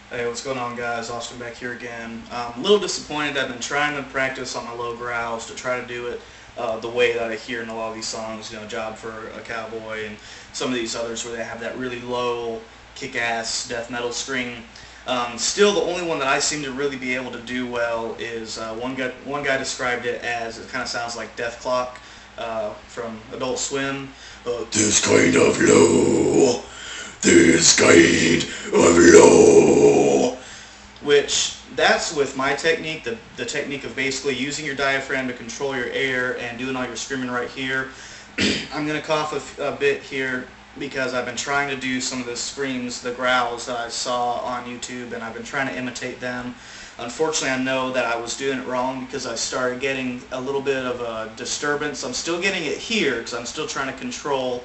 Hey, what's going on, guys? Austin back here again. I'm a little disappointed. I've been trying to practice on my low growls to try to do it the way that I hear in a lot of these songs, you know, Job for a Cowboy and some of these others where they have that really low, kick-ass death metal scream. Still, the only one that I seem to really be able to do well is one guy described it as, it kind of sounds like Death Clock from Adult Swim. This kind of low. This kind of low. Which, that's with my technique, the technique of basically using your diaphragm to control your air and doing all your screaming right here. I'm going to cough a bit here because I've been trying to do some of the screams, the growls that I saw on YouTube, and I've been trying to imitate them. Unfortunately, I know that I was doing it wrong because I started getting a little bit of a disturbance. I'm still getting it here because I'm still trying to control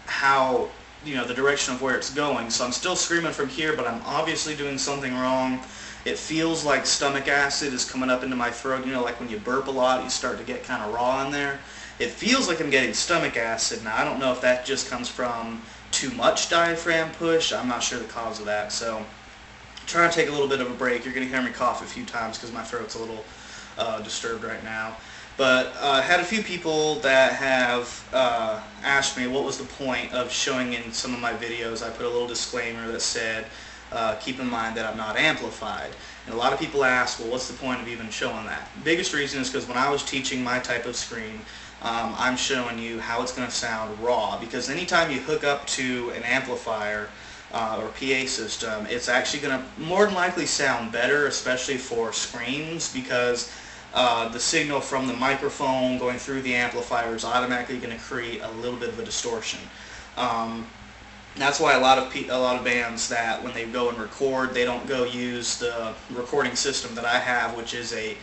how, you know, the direction of where it's going. So I'm still screaming from here, but I'm obviously doing something wrong. It feels like stomach acid is coming up into my throat. You know, like when you burp a lot, you start to get kind of raw in there. It feels like I'm getting stomach acid. Now, I don't know if that just comes from too much diaphragm push. I'm not sure the cause of that. So, trying to take a little bit of a break. You're going to hear me cough a few times because my throat's a little disturbed right now. But I had a few people that have asked me what was the point of showing in some of my videos. I put a little disclaimer that said, keep in mind that I'm not amplified. And a lot of people ask, well, what's the point of even showing that? The biggest reason is because when I was teaching my type of scream, I'm showing you how it's going to sound raw. Because anytime you hook up to an amplifier or PA system, it's actually going to more than likely sound better, especially for screams, because the signal from the microphone going through the amplifier is automatically going to create a little bit of a distortion. That's why a lot of bands that when they go and record, they don't go use the recording system that I have, which is a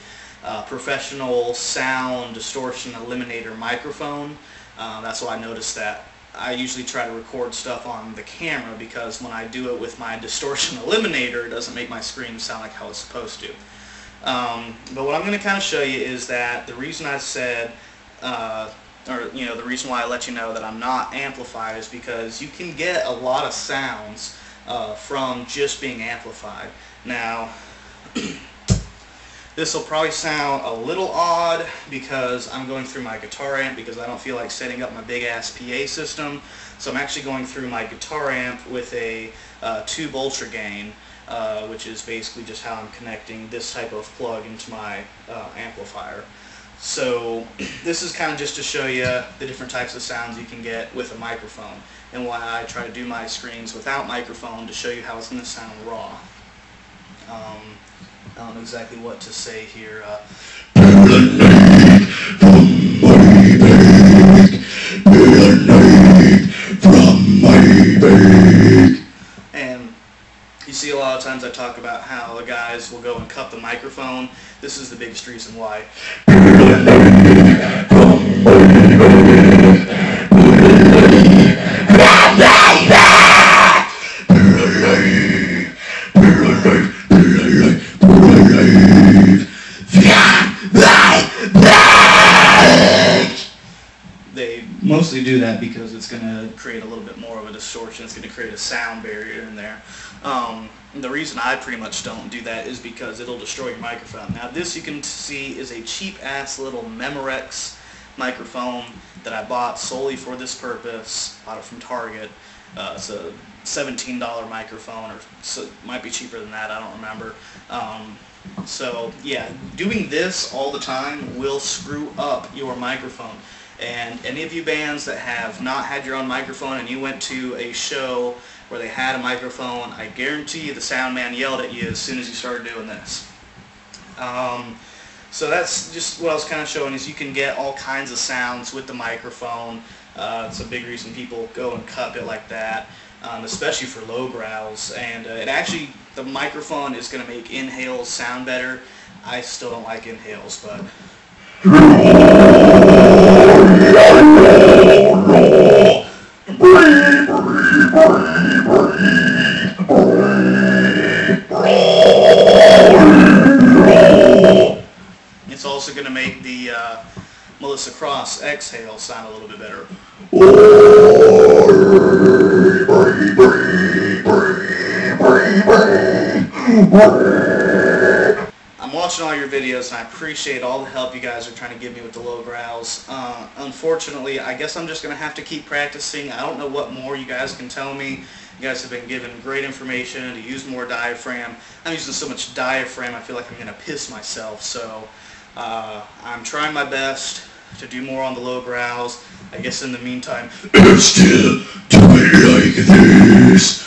professional sound distortion eliminator microphone. That's why I noticed that I usually try to record stuff on the camera, because when I do it with my distortion eliminator, it doesn't make my scream sound like how it's supposed to. But what I'm going to kind of show you is that the reason I said, or you know, the reason why I let you know that I'm not amplified is because you can get a lot of sounds from just being amplified. Now, this will probably sound a little odd because I'm going through my guitar amp, because I don't feel like setting up my big ass PA system. So I'm actually going through my guitar amp with a tube ultra gain, which is basically just how I'm connecting this type of plug into my amplifier. So this is kind of just to show you the different types of sounds you can get with a microphone, and why I try to do my screens without microphone, to show you how it's going to sound raw. I don't know exactly what to say here. And you see a lot of times I talk about how the guys will go and cut the microphone. This is the biggest reason why. They mostly do that because it's going to create a little bit more of a distortion. It's going to create a sound barrier in there. The reason I pretty much don't do that is because it'll destroy your microphone. Now, this you can see is a cheap ass little Memorex microphone that I bought solely for this purpose. Bought it from Target. It's a $17 microphone, or so, it might be cheaper than that, I don't remember. So yeah, doing this all the time will screw up your microphone. And any of you bands that have not had your own microphone and you went to a show where they had a microphone, I guarantee you the sound man yelled at you as soon as you started doing this. So that's just what I was kind of showing, is you can get all kinds of sounds with the microphone. It's a big reason people go and cup it like that, especially for low growls. And it actually, the microphone is going to make inhales sound better. I still don't like inhales, but... It's also going to make the Melissa Cross exhale sound a little bit better. I'm watching all your videos and I appreciate all the help you guys are trying to give me with the low growls. Unfortunately, I guess I'm just going to have to keep practicing. I don't know what more you guys can tell me. You guys have been given great information to use more diaphragm. I'm using so much diaphragm I feel like I'm going to piss myself. So I'm trying my best to do more on the low growls. I guess in the meantime, still do it like this.